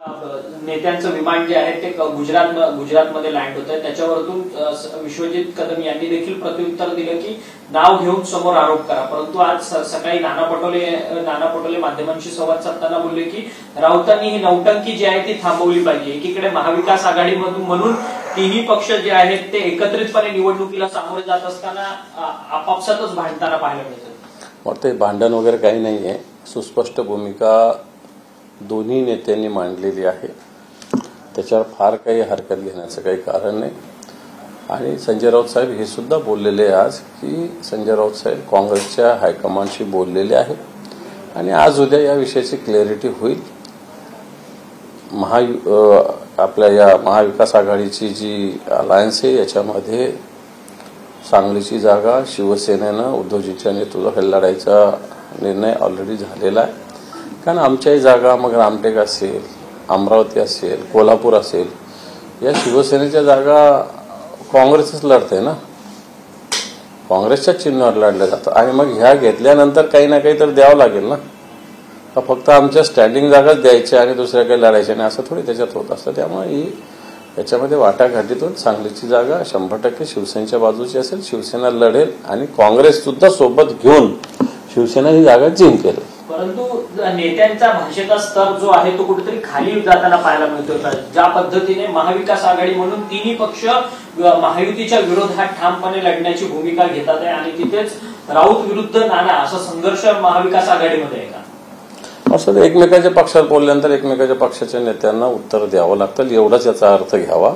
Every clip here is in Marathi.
नेत्यांचं विमान जे आहे ते गुजरातमध्ये लँड होत आहे, त्याच्यावरतून विश्वजित कदम यांनी देखील प्रत्युत्तर दिलं की नाव घेऊन समोर आरोप करा. परंतु आज सकाळी नाना पटोले माध्यमांशी संवाद साधताना बोलले की राऊतांनी ही नौटंकी जी आहे ती थांबवली पाहिजे. एकीकडे महाविकास आघाडीमधून म्हणून तिन्ही पक्ष जे आहेत ते एकत्रितपणे निवडणुकीला सामोरे जात असताना आपापसातच भांडताना पाहायला मिळतं. मग ते भांडण वगैरे काही नाहीये. सुस्पष्ट भूमिका दोन्ही नेत्यांनी मांडलेली आहे. त्याच्यावर फार काही हरकत घेण्याचं काही कारण नाही. आणि संजय राऊत साहेब हे सुद्धा बोललेले आज की संजय राऊत साहेब काँग्रेसच्या हायकमांडशी बोललेले आहे आणि आज उद्या या विषयाची क्लॅरिटी होईल. आपल्या या महाविकास आघाडीची जी अलायन्स आहे याच्यामध्ये सांगलीची जागा शिवसेनेनं उद्धवजींच्या नेतृत्वाखाली लढायचा निर्णय ऑलरेडी झालेला आहे. कारण आमच्याही जागा मग रामटेक असेल, अमरावती असेल, कोल्हापूर असेल, या शिवसेनेच्या जागा काँग्रेसच लढते ना, काँग्रेसच्या चिन्हावर लढल्या जातं. आणि मग ह्या घेतल्यानंतर काही ना काही तर द्यावं लागेल ना. फक्त आमच्या स्टँडिंग जागाच द्यायच्या आणि दुसऱ्या काही लढायच्या नाही असं थोडी त्याच्यात होत असतं. त्यामुळे याच्यामध्ये वाटाघाटीतून सांगलीची जागा 100% शिवसेनेच्या बाजूची असेल. शिवसेना लढेल आणि काँग्रेस सुद्धा सोबत घेऊन शिवसेना ही जागा जिंकेल. परंतु नेत्यांचा भाषेचा स्तर जो आहे तो कुठेतरी खाली जाताना पाहायला मिळतो. ज्या पद्धतीने महाविकास आघाडी म्हणून तिन्ही पक्ष महायुतीच्या विरोधात ठामपणे लढण्याची भूमिका घेतात आहे आणि तिथेच राऊत विरुद्ध नाना असा संघर्ष महाविकास आघाडीमध्ये आहे का? असं एकमेकाच्या पक्षात बोलल्यानंतर एकमेकाच्या पक्षाच्या नेत्यांना उत्तर द्यावं लागतं, एवढाच याचा अर्थ घ्यावा.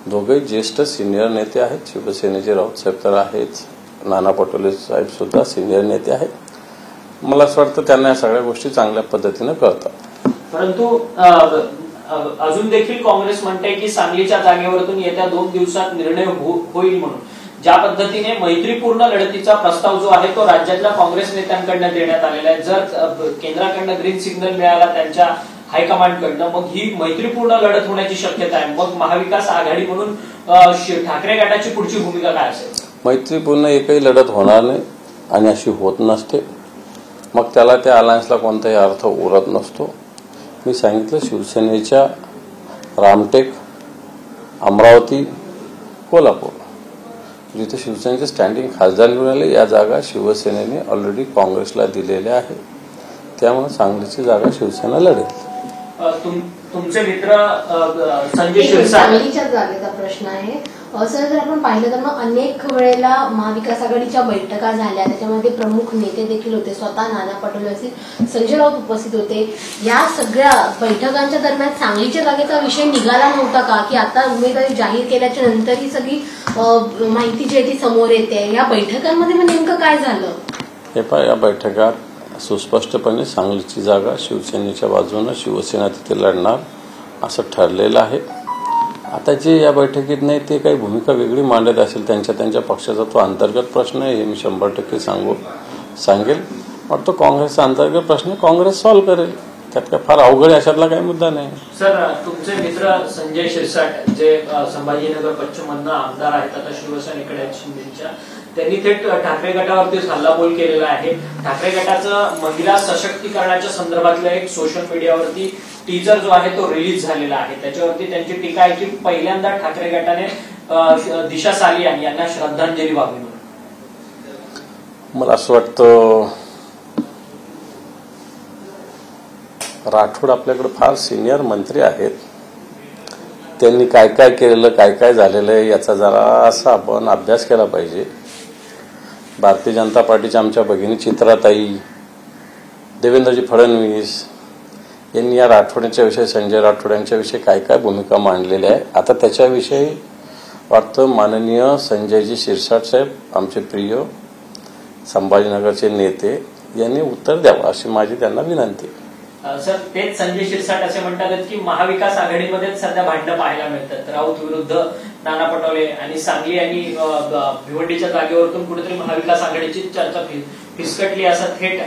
दोघे ज्येष्ठ सिनियर नेते आहेत. शिवसेनेचे राऊत साहेब तर आहेच, नाना पटोले साहेब सुद्धा सिनियर नेते आहेत. मला असं वाटतं त्यांना या सगळ्या गोष्टी चांगल्या पद्धतीने कळतात. परंतु अजून देखील काँग्रेस म्हणते की सांगलीच्या जागेवरतून येत्या 2 दिवसात निर्णय होईल म्हणून. ज्या पद्धतीने मैत्रीपूर्ण लढतीचा प्रस्ताव जो आहे तो राज्यातल्या काँग्रेस नेत्यांकडनं देण्यात आलेला आहे. जर केंद्राकडनं ग्रीन सिग्नल मिळाला त्यांच्या हायकमांडकडनं मग ही मैत्रीपूर्ण लढत होण्याची शक्यता आहे. मग महाविकास आघाडी म्हणून ठाकरे गटाची पुढची भूमिका काय असेल? मैत्रीपूर्ण एकही लढत होणार नाही आणि अशी होत नसते. मग त्याला त्या अलायन्सला कोणताही अर्थ उरत नसतो. मी सांगितलं शिवसेनेच्या रामटेक, अमरावती, कोल्हापूर जिथे शिवसेनेचे स्टँडिंग खासदार निवडून आले या जागा शिवसेनेने ऑलरेडी काँग्रेसला दिलेल्या आहेत. त्यामुळे सांगलीची जागा शिवसेना लढेल. तुमचे मित्र संजय शिरसाट सांगलीच्या जागेचा प्रश्न आहे. सर जर आपण पाहिलं तर मग अनेक वेळेला महाविकास आघाडीच्या बैठका झाल्या, त्याच्यामध्ये प्रमुख नेते देखील होते, स्वतः नाना पटोले असतील, संजय राऊत उपस्थित होते. या सगळ्या बैठकांच्या दरम्यान सांगलीच्या जागेचा विषय निघाला नव्हता का की आता उमेदवारी जाहीर केल्याच्या नंतर ही सगळी माहिती जी आहे ती समोर येते. या बैठकांमध्ये मग नेमकं काय झालं? हे पहा, या बैठकात सुस्पष्टपणे सांगलीची जागा शिवसेनेच्या बाजूने शिवसेना तिथे लढणार असं ठरलेलं आहे. आता जे या बैठकीत नाही ते काही भूमिका वेगळी मांडत असेल त्यांच्या पक्षाचा तो अंतर्गत प्रश्न आहे. हे मी 100% सांगेल. वाटतं काँग्रेसचा अंतर्गत प्रश्न काँग्रेस सॉल्व्ह करेल. त्यात काय फार अवघड अशातला काही मुद्दा नाही. सर तुमचे मित्र संजय शिरसाट जे संभाजीनगर पश्चिममधनं आमदार आहेत, आता शिवसेनेकडे आहेत शिंदेच्या, त्यांनी थेट ठाकरे गटावरती हल्लाबोल केलेला आहे. ठाकरे गटाचं महिला सशक्तीकरणाच्या संदर्भातलं एक सोशल मीडियावरती टीजर जो आहे तो रिलीज झालेला आहे. त्याच्यावरती त्यांची टीका आहे की पहिल्यांदा ठाकरे गटाने दिशा सालियान यांना श्रद्धांजली व्हावी म्हणून. मला असं वाटतं राठोड आपल्याकडे फार सिनियर मंत्री आहेत. त्यांनी काय काय केलेलं, काय काय झालेलं आहे याचा जरा असा आपण अभ्यास केला पाहिजे. भारतीय जनता पार्टीच्या आमच्या भगिनी चित्राताई, देवेंद्रजी फडणवीस यांनी या राठोडांच्या विषयी, संजय राठोड यांच्या विषयी काय काय भूमिका मांडलेल्या आहे. आता त्याच्याविषयी वाटतं माननीय संजयजी शिरसाट साहेब, आमचे प्रिय संभाजीनगरचे नेते, यांनी उत्तर द्यावं अशी माझी त्यांना विनंती. सर तेच संजय शिरसाट असे म्हणतात की महाविकास आघाडीमध्येच सध्या भांडणं पाहायला मिळतात. राऊत विरुद्ध नाना पटोले आणि सांगली आणि भिवंडीच्या जागेवरतून कुठेतरी महाविकास आघाडीची चर्चा फिसकटली असं थेट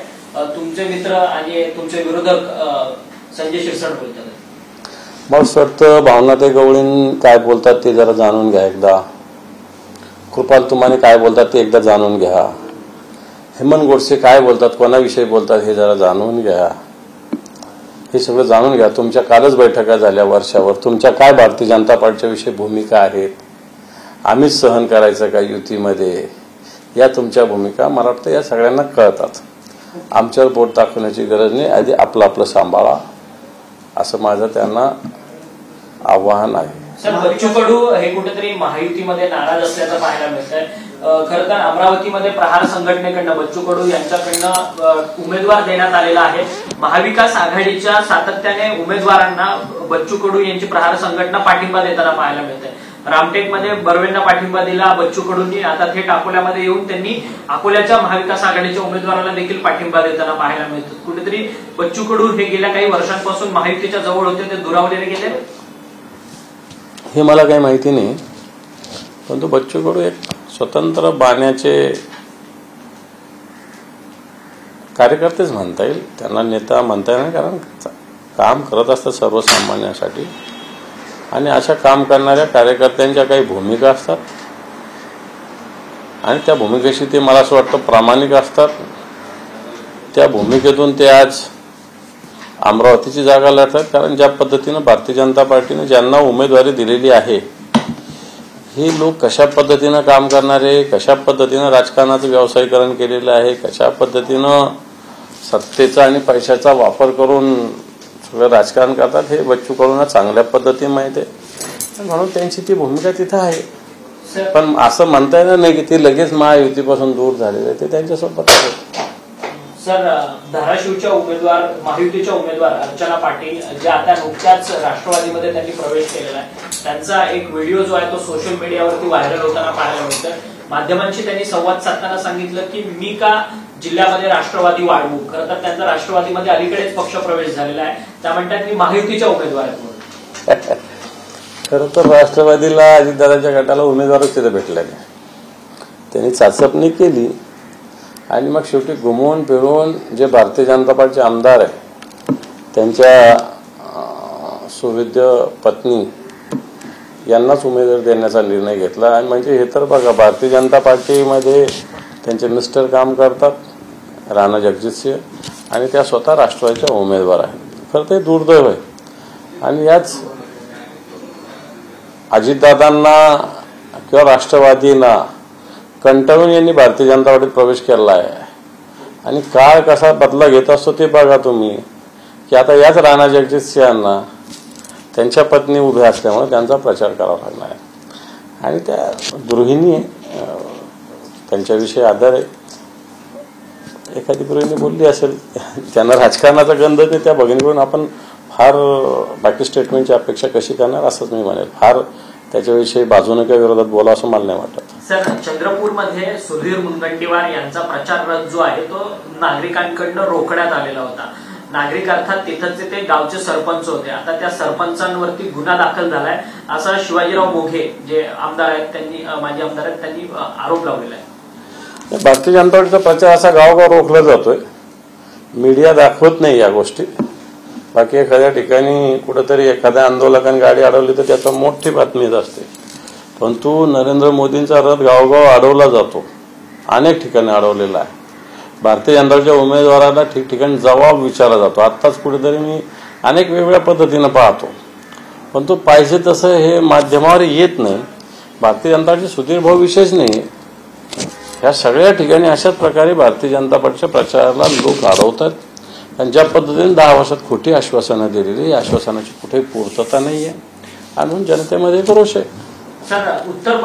तुमचे मित्र आणि तुमचे विरोधक संजय शिरसाट बोलतात. मला असं वाटतं भावनाताई गवळीं काय बोलतात ते जरा जाणून घ्या एकदा. कृपाल तुमाने काय बोलतात ते एकदा जाणून घ्या. हेमंत गोडसे काय बोलतात, कोणाविषयी बोलतात हे जरा जाणून घ्या. हे सगळं जाणून घ्या. तुमच्या कालच बैठका झाल्या वर्षावर. तुमच्या काय भारतीय जनता पार्टीच्या विषयी भूमिका आहेत, आम्हीच सहन करायचं का युतीमध्ये, या तुमच्या भूमिका मला वाटतं या सगळ्यांना कळतात. आमच्यावर बोट दाखवण्याची गरज नाही. आधी आपलं आपलं सांभाळा, असं माझं त्यांना आव्हान आहे. सर, बच्चू कडू हे कुठेतरी महायुतीमध्ये नाराज असल्याचं पाहायला मिळतंय. खरं तर अमरावतीमध्ये प्रहार संघटनेकडनं बच्चू कडू यांच्याकडनं उमेदवार देण्यात आलेला आहे. महाविकास आघाडीच्या सातत्याने उमेदवारांना बच्चू कडू यांची प्रहार संघटना पाठिंबा देताना पाहायला मिळते. रामटेकमध्ये बर्वेंना पाठिंबा दिला बच्चू कडूंनी. आता थेट अकोल्यामध्ये येऊन त्यांनी अकोल्याच्या महाविकास आघाडीच्या उमेदवाराला देखील पाठिंबा देताना पाहायला मिळतं. कुठेतरी बच्चू कडू हे गेल्या काही वर्षांपासून महायुतीच्या जवळ होते, ते दुरावलेले गेले. हे मला काही माहिती नाही, परंतु बच्चू कडू एक स्वतंत्र बाण्याचे कार्यकर्तेच म्हणता येईल. त्यांना नेता म्हणता येईल, कारण काम करत असतात सर्वसामान्यांसाठी. आणि अशा काम करणाऱ्या कार्यकर्त्यांच्या काही भूमिका असतात आणि त्या भूमिकेशी ते मला असं वाटतं प्रामाणिक असतात. त्या भूमिकेतून ते आज अमरावतीची जागा लढतात. कारण ज्या पद्धतीनं भारतीय जनता पार्टीने ज्यांना उमेदवारी दिलेली आहे, हे लोक कशा पद्धतीनं काम करणारे, कशा पद्धतीनं राजकारणाचं व्यावसायीकरण केलेलं आहे, कशा पद्धतीनं सत्तेचा आणि पैशाचा वापर करून सगळं राजकारण करतात, हे बच्चू कडूंना चांगल्या पद्धतीने माहिती आहे. म्हणून त्यांची ती भूमिका तिथं आहे. पण असं म्हणता येणार नाही की ते लगेच महायुतीपासून दूर झालेले, ते त्यांच्यासोबत आहे. सर, धाराशिवच्या उमेदवार, महायुतीच्या उमेदवार अर्चना पाटील, ज्या आता नुकत्याच राष्ट्रवादीमध्ये त्यांनी प्रवेश केलेला आहे, त्यांचा एक व्हिडिओ जो आहे तो सोशल मीडियावरती व्हायरल होताना पाहायला मिळतोय. माध्यमांशी त्यांनी संवाद साधताना सांगितलं की मी का जिल्ह्यामध्ये राष्ट्रवादी वाढवू. खरं तर त्यांचा राष्ट्रवादीमध्ये अलीकडेच पक्ष प्रवेश झालेला आहे. त्या म्हणतात मी महायुतीच्या उमेदवार आहेत म्हणून. खरं तर राष्ट्रवादीला अजितदादांच्या गटाला उमेदवारच तिथे भेटला नाही. त्यांनी चाचपणी केली आणि मग शेवटी घुमवून फिरवून जे भारतीय जनता पार्टीचे आमदार आहे त्यांच्या सुविद्य पत्नी यांनाच उमेदवार देण्याचा निर्णय घेतला. आणि म्हणजे हे तर बघा, भारतीय जनता पार्टीमध्ये त्यांचे मिस्टर काम करतात, राणा जगजितसिंह, आणि त्या स्वतः राष्ट्रवादीच्या उमेदवार आहेत. खरं ते दुर्दैव आहे. आणि याच अजितदादांना किंवा राष्ट्रवादींना कंटाळून यांनी भारतीय जनता पार्टीत प्रवेश केला आहे. आणि काळ कसा बदला घेत असतो ते बघा तुम्ही, की आता याच राणा जगजितसिंहांना त्यांच्या पत्नी उभ्या असल्यामुळे त्यांचा प्रचार करावा लागला आहे. आणि त्या गृहिणी त्यांच्याविषयी आदर आहे. एखादी गृहिणी बोलली असेल, त्यांना राजकारणाचा गंध ते त्या भगिनीकडून आपण फार बाकी स्टेटमेंटची अपेक्षा कशी करणार असंच मी म्हणेल. फार त्याच्याविषयी बाजूनक्या विरोधात बोला असं मला नाही वाटत. सर, चंद्रपूरमध्ये सुधीर मुनगंटीवार यांचा प्रचार रथ जो आहे तो नागरिकांकडनं रोखण्यात आलेला होता. नागरिक अर्थात तिथंचे ते गावचे सरपंच होते. आता त्या सरपंचांवरती गुन्हा दाखल झालाय असा शिवाजीराव मोघे जे आमदार आहेत, त्यांनी माजी आमदार आहेत, त्यांनी आरोप लावलेला आहे. भारतीय जनता पार्टीचा प्रचार असा गावगाव रोखला जातोय. मीडिया दाखवत नाही या गोष्टी. बाकी एखाद्या ठिकाणी कुठेतरी एखाद्या आंदोलकांनी गाडी अडवली तर त्याचा मोठी बातमीच असते. परंतु नरेंद्र मोदींचा रथ गावगाव अडवला जातो, अनेक ठिकाणी अडवलेला आहे. भारतीय जनता पार्टीच्या उमेदवारांना ठिकठिकाणी जबाब विचारला जातो. आत्ताच कुठेतरी मी अनेक वेगवेगळ्या पद्धतीनं पाहतो, पण तो पाहिजे तसं हे माध्यमावर येत नाही. भारतीय जनता पार्टी सुधीर भाऊ विशेष नाही, ह्या सगळ्या ठिकाणी अशाच प्रकारे भारतीय जनता पार्टीच्या प्रचाराला लोक अडवतात. आणि ज्या पद्धतीने 10 वर्षात खोटी आश्वासनं दिलेली, या आश्वासनाची कुठेही पूर्तता नाहीये आणि जनतेमध्ये एक रोष आहे. सर, उत्तर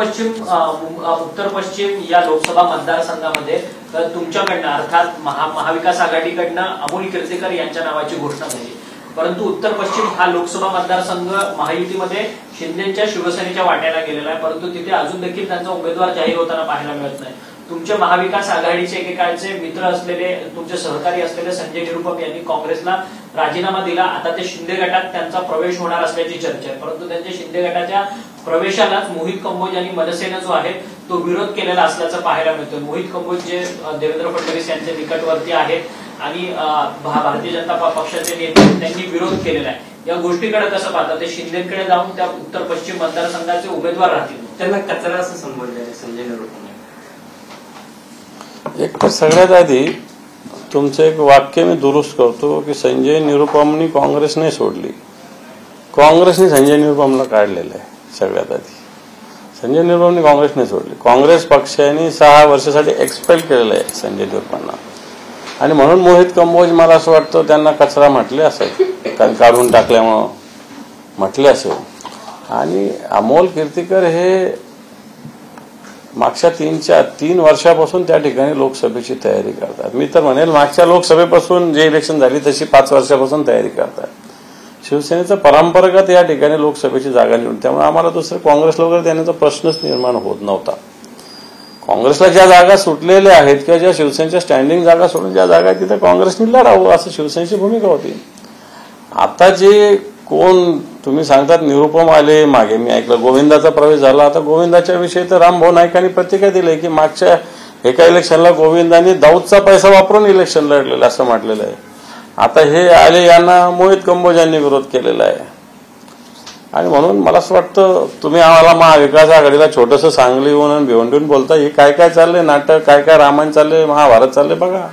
पश्चिम या लोकसभा मतदारसंघामध्ये तुमच्याकडनं अर्थात महाविकास आघाडीकडनं अमोल कीर्तीकर यांच्या नावाची घोषणा झाली, परंतु उत्तर पश्चिम हा लोकसभा मतदारसंघ महायुतीमध्ये शिंदेच्या शिवसेनेच्या वाट्याला गेलेला आहे. परंतु तिथे अजून देखील त्यांचा उमेदवार जाहीर होताना पाहायला मिळत नाही. तुमचे महाविकास आघाडीचे एकेकाळचे मित्र असलेले, तुमचे सहकारी असलेले संजय निरुपम यांनी काँग्रेसला राजीनामा दिला. आता ते शिंदे गटात त्यांचा प्रवेश होणार असल्याची चर्चा आहे. परंतु त्यांच्या शिंदे गटाच्या प्रवेशालाच मोहित कंबोज यांनी मनसेनं जो आहे तो विरोध केलेला असल्याचं पाहायला मिळतोय. मोहित कंबोज जे देवेंद्र फडणवीस यांच्या निकटवर्ती आहेत आणि भारतीय जनता पक्षाचे नेते, त्यांनी विरोध केलेला आहे. या गोष्टीकडे कसं पाहतात? ते शिंदेकडे जाऊन त्या उत्तर पश्चिम मतदारसंघाचे उमेदवार राहतील, त्यांना कचरा असं संबोधले संजय निरुपम. एक तर सगळ्यात आधी तुमचं एक वाक्य मी दुरुस्त करतो की संजय निरुपमनी काँग्रेस नाही सोडली, काँग्रेसने संजय निरुपमला काढलेलं आहे. सगळ्यात आधी संजय निरुपमनी काँग्रेस नाही सोडली, काँग्रेस पक्षाने 6 वर्षासाठी एक्सपेल केलेलं आहे संजय निरुपमना. आणि म्हणून मोहित कंबोज मला असं वाटतं त्यांना कचरा म्हटले असेल, कारण काढून टाकल्यामुळं म्हटले असेल. आणि अमोल कीर्तीकर हे मागच्या 3 वर्षापासून त्या ठिकाणी लोकसभेची तयारी करतात. मी तर म्हणेल मागच्या लोकसभेपासून जे इलेक्शन झाली तशी 5 वर्षापासून तयारी करतात. शिवसेनेचा परंपरागत या ठिकाणी लोकसभेची जागा निवडून, त्यामुळे आम्हाला दुसरं काँग्रेसला वगैरे देण्याचा प्रश्नच निर्माण होत नव्हता. काँग्रेसला ज्या जागा सुटलेल्या आहेत किंवा ज्या शिवसेनेच्या स्टँडिंग जागा सोडून ज्या जागा आहेत तिथे काँग्रेसने लढावं असं शिवसेनेची भूमिका होती. आता जे कोण तुम्ही सांगतात निरुपम आले, मागे मी ऐकलं गोविंदाचा प्रवेश झाला. आता गोविंदाच्या विषयी तर रामभाऊ नाईकांनी प्रतिक्रिया दिली की मागच्या एका इलेक्शनला गोविंदांनी दाऊदचा पैसा वापरून इलेक्शन लढलेलं असं म्हटलेलं आहे. आता हे आले यांना मोहित कंबोज यांनी विरोध केलेला आहे. आणि म्हणून मला असं वाटतं तुम्ही आम्हाला महाविकास आघाडीला छोटंसं सांगली येऊन आणि भिवंडून बोलता, हे काय काय चाललंय नाटक, काय काय रामायण चाललंय, महाभारत चाललंय बघा.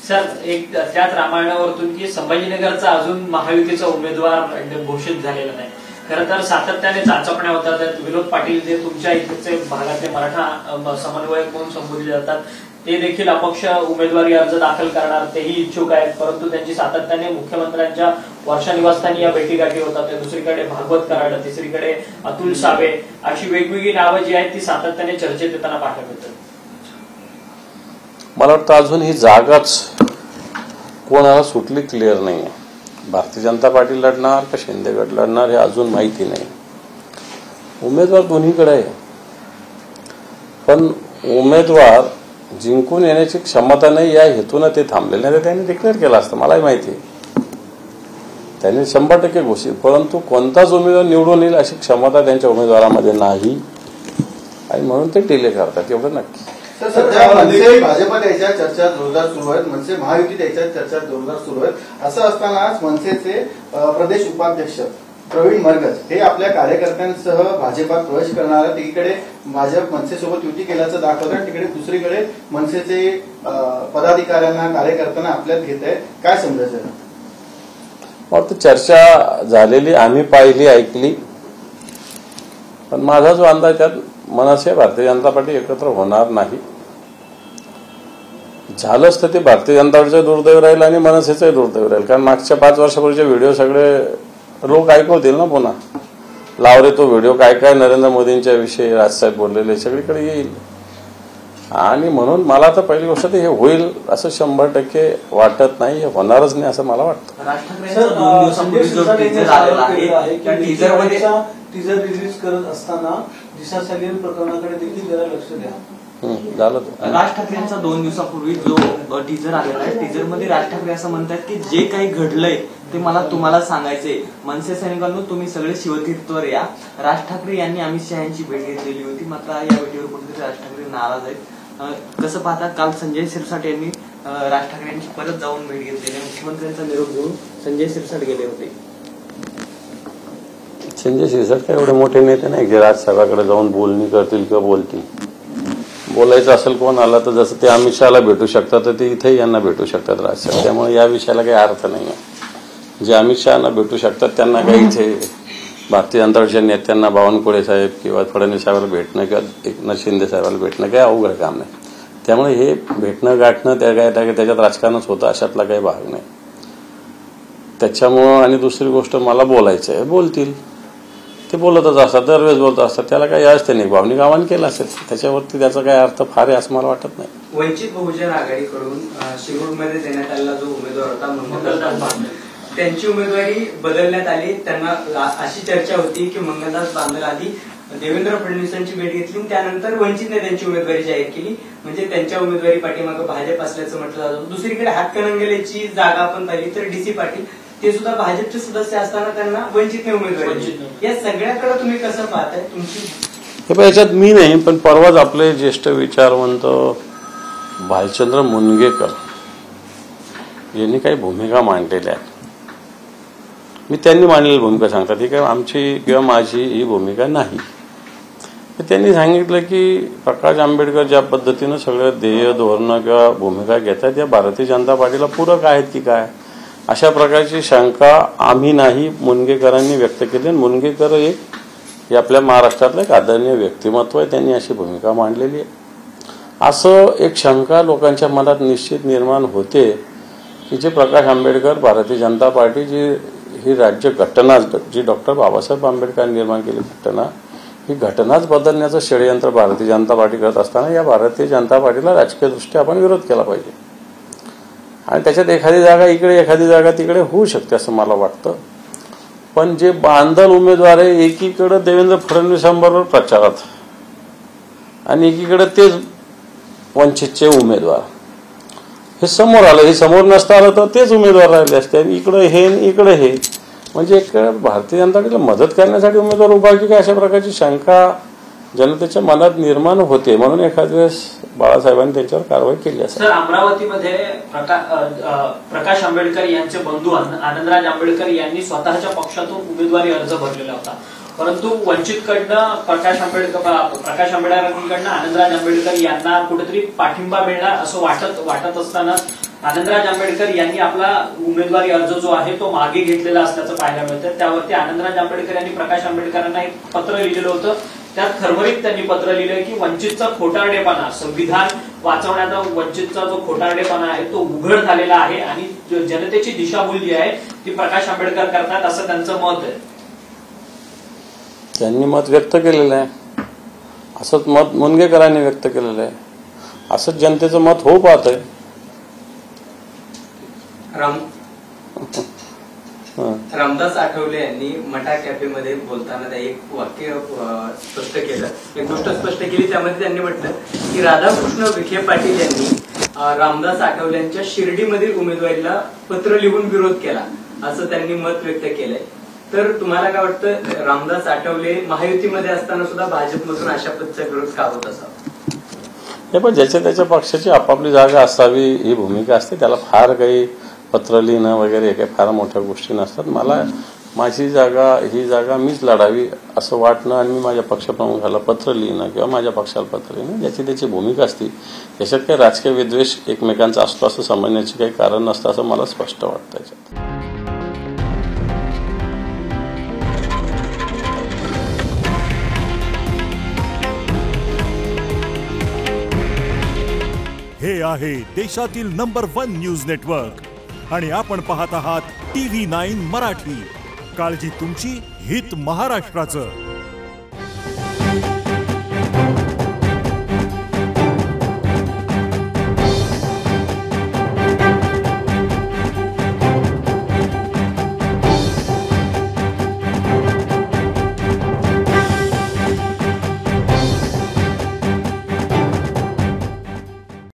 सर, एक त्याच रामायणावरतून की संभाजीनगरचा अजून महायुतीचा उमेदवार घोषित झालेला नाही. खरं तर सातत्याने चाचपण्या होतात. विनोद पाटील जे तुमच्या इकडचे भागातले मराठा समन्वयक म्हणून संबोधले जातात ते देखील अपक्ष उमेदवारी अर्ज दाखल करणार, तेही इच्छुक आहेत. परंतु त्यांची सातत्याने मुख्यमंत्र्यांच्या वर्षा निवासस्थानी या भेटीगाठी होतात. दुसरीकडे भागवत कराड, तिसरीकडे अतुल सावे, अशी वेगवेगळी नावं जी आहेत ती सातत्याने चर्चेत येताना पाहायला मिळतात. मला वाटतं अजून ही जागाच कोणाला सुटली क्लिअर नाही आहे. भारतीय जनता पार्टी लढणार का शिंदे गट लढणार हे अजून माहिती नाही. उमेदवार दोन्हीकडे आहे, पण उमेदवार जिंकून येण्याची क्षमता नाही या हेतून ते थांबलेले नाही. तर त्यांनी डिक्लेअर केलं असतं, मलाही माहिती आहे. त्यांनी 100% घोषित, परंतु कोणताच उमेदवार निवडून येईल अशी क्षमता त्यांच्या उमेदवारामध्ये नाही आणि म्हणून ते डिले करतात, एवढं नक्की. सध्या मनसे भाजपात याच्या चर्चा जोरदार सुरू आहेत, मनसे महायुतीत याच्या चर्चा जोरदार सुरू आहेत. असं असतानाच मनसेचे प्रदेश उपाध्यक्ष प्रवीण मरगज हे आपल्या कार्यकर्त्यांसह भाजपात प्रवेश करणार आहेत. एकीकडे भाजप मनसेसोबत युती केल्याचं दाखवत आहे, तिकडे दुसरीकडे मनसेचे पदाधिकाऱ्यांना कार्यकर्त्यांना आपल्यात घेत आहे. काय समजायचं? फक्त चर्चा झालेली आम्ही पाहिली, ऐकली, पण माझा जो अंदाज त्यात मनसे भारतीय जनता पार्टी एकत्र होणार नाही. झालंच तर ते भारतीय जनता पार्टीचं दुर्दैव राहील आणि मनसेचंही दुर्दैव राहील. कारण मागच्या 5 वर्षापूर्वीचे व्हिडिओ सगळे लोक ऐकवतील ना, पुन्हा लावरे तो व्हिडिओ काय काय नरेंद्र मोदींच्या विषयी राजसाहेब बोललेले सगळीकडे येईल. आणि म्हणून मला तर पहिली गोष्ट हे होईल असं 100% वाटत नाही, हे होणारच नाही असं मला वाटतं. राज ठाकरेंचा 2 दिवसापूर्वी जो टीजर आलेला आहे त्या टीजरमध्ये टीजर रिलीज करत असताना दिशा सलीम प्रकरणाकडे देखील जरा लक्ष द्या. झालं. राज ठाकरेंचा 2 दिवसापूर्वी जो टीजर आलेला आहे टीजरमध्ये राज ठाकरे असं म्हणतात की जे काही घडलंय ते मला तुम्हाला सांगायचंय. मनसे सैनिकांनो तुम्ही सगळे शिवतीर्थवर या. राज ठाकरे यांनी अमित शहा यांची भेट घेतलेली होती, मात्र या भेटीवर कुठेतरी राज ठाकरे नाराज आहेत. कसं पाहता, काल संजय शिरसाट यांनी राज ठाकरे यांची परत जाऊन भेट घेतलेली, मुख्यमंत्र्यांचा निरोप घेऊन संजय शिरसाट गेले होते. संजय शिरसाट काय एवढे मोठे नेते नाही जे राजसाहेबांकडे जाऊन बोलणी करतील किंवा बोलतील. बोलायचं असेल कोण आला तर जसं ते अमित शहाला भेटू शकतात तर ते इथेही यांना भेटू शकतात राजसाहेब. त्यामुळे या विषयाला काही अर्थ नाही आहे. जे अमित शहाना भेटू शकतात त्यांना काही इथे भारतीय जनता पार्टीच्या नेत्यांना बावनकुळे साहेब किंवा फडणवीस साहेबांना भेटणं किंवा एकनाथ शिंदे साहेबांना भेटणं काही अवघड काम नाही. त्यामुळे हे भेटणं गाठणं त्याच्यात राजकारणच होतं अशातला काही भाग नाही. त्याच्यामुळं आणि दुसरी गोष्ट मला बोलायचं आहे, बोलतील ते बोलतच असतात, दरवेळेस बोलत असतात, त्याला काही असते नाही. भावनिक आवाहन केलं असेल त्याच्यावरती त्याचा काही अर्थ फार आहे असं मला वाटत नाही. वंचित बहुजन आघाडीकडून शिरूरमध्ये देण्यात आलेला जो उमेदवार होता मंगलदास बांदल, त्यांची उमेदवारी बदलण्यात आली. त्यांना अशी चर्चा होती की मंगलदास बांदल आधी देवेंद्र फडणवीसांची भेट घेतली, त्यानंतर वंचितने त्यांची उमेदवारी जाहीर केली. म्हणजे त्यांच्या उमेदवारी पाठीमागे भाजप असल्याचं म्हटलं जातं. दुसरीकडे हातकणंगलेची जागा आपण पाहिली तर डीसी पाटील ते सुद्धा भाजपचे सदस्य असताना त्यांना वंचितने उमेदवारी दिली. या सगळ्याकडे तुम्ही कसं पाहताय तुमची? याच्यात मी नाही, पण परवाच आपले ज्येष्ठ विचारवंत भालचंद्र मुनगेकर यांनी काही भूमिका मांडलेल्या आहेत. मी त्यांनी मांडलेली भूमिका सांगतात, ही काय आमची किंवा माझी ही भूमिका नाही. त्यांनी सांगितलं की प्रकाश आंबेडकर ज्या पद्धतीनं सगळं ध्येय धोरणं किंवा भूमिका घेत आहेत या भारतीय जनता पार्टीला पूरक आहेत की काय, अशा प्रकारची शंका आम्ही नाही मुनगेकरांनी व्यक्त केली. मुनगेकर हे आपल्या महाराष्ट्रातलं एक आदरणीय व्यक्तिमत्व आहे, त्यांनी अशी भूमिका मांडलेली आहे. असं एक शंका लोकांच्या मनात निश्चित निर्माण होते की जे प्रकाश आंबेडकर भारतीय जनता पार्टी ही राज्य घटना जी डॉक्टर बाबासाहेब आंबेडकरांनी निर्माण केली घटना, ही घटनाच बदलण्याचं षडयंत्र भारतीय जनता पार्टी करत असताना या भारतीय जनता पार्टीला राजकीय दृष्ट्या आपण विरोध केला पाहिजे. आणि त्याच्यात एखादी जागा इकडे एखादी जागा तिकडे होऊ शकते असं मला वाटतं. पण जे बांधल उमेदवार आहे एकीकडे देवेंद्र फडणवीसांबरोबर प्रचारात आणि एकीकडे तेच वंचितचे उमेदवार, हे समोर आलं. हे समोर नसतं आलं तर तेच उमेदवार राहिले असते आणि इकडे हे आणि इकडे हे, म्हणजे एक भारतीय जनता पार्टीला मदत करण्यासाठी उमेदवार उभा की काय अशा प्रकारची शंका जनतेच्या मनात निर्माण होते. म्हणून एखाद्या वेळेस बाळासाहेबांनी त्यांच्यावर कारवाई केली असेल. सर, अमरावतीमध्ये प्रकाश आंबेडकर यांचे बंधू आनंदराज आंबेडकर यांनी स्वतःच्या पक्षातून उमेदवारी अर्ज भरलेला होता, परंतु वंचितकडनं प्रकाश आंबेडकरांकडनं आनंदराज आंबेडकर यांना कुठेतरी पाठिंबा मिळणार असं वाटत असताना आनंदराज आंबेडकर यांनी आपला उमेदवारी अर्ज जो आहे तो मागे घेतलेला असल्याचं पाहायला मिळतं. त्यावरती आनंदराज आंबेडकर यांनी प्रकाश आंबेडकरांना एक पत्र लिहिलेलं होतं. त्यात खरमरीत त्यांनी पत्र लिहिलंय की वंचितचा खोटारडेपणा, संविधान वाचवण्याचा वंचितचा जो खोटारडेपणा आहे तो उघड झालेला आहे आणि जनतेची दिशाभूल जी आहे ती प्रकाश आंबेडकर करतात असं त्यांचं मत आहे. त्यांनी मत व्यक्त केलेलं आहे, असंच मत मुनगेकरांनी व्यक्त केलेलं आहे, असंच जनतेचं मत होऊ पाहतंय. रामदास आठवले यांनी मटा कॅफेमध्ये बोलताना एक वाक्य स्पष्ट केलं, एक गोष्ट स्पष्ट केली. त्यामध्ये त्यांनी म्हटलं की राधाकृष्ण विखे पाटील यांनी रामदास आठवलेंच्या शिर्डीमधील उमेदवारीला पत्र लिहून विरोध केला असं त्यांनी मत व्यक्त केलंय. तर तुम्हाला काय वाटतं, रामदास आठवले महायुतीमध्ये असताना सुद्धा भाजपमधून अशा पद्धतीचा विरोध का होत असावा? हे पण ज्याच्या त्याच्या पक्षाची आपापली जागा असावी ही भूमिका असते. त्याला फार काही पत्र लिहिणं वगैरे काही फार मोठ्या गोष्टी नसतात. मला माझी जागा ही जागा मीच लढावी असं वाटणं आणि मी माझ्या पक्षप्रमुखाला पत्र लिहिणं किंवा माझ्या पक्षाला पत्र लिहिणं ज्याची त्याची भूमिका असते. याच्यात काही राजकीय विद्वेष एकमेकांचा असतो असं समजण्याचे काही कारण नसतं असं मला स्पष्ट वाटतं. याच्यात हे आहे देशातील नंबर 1 न्यूज नेटवर्क आणि आपण पाहत आहात TV9 मराठी. काळजी तुमची, हित महाराष्ट्राचं.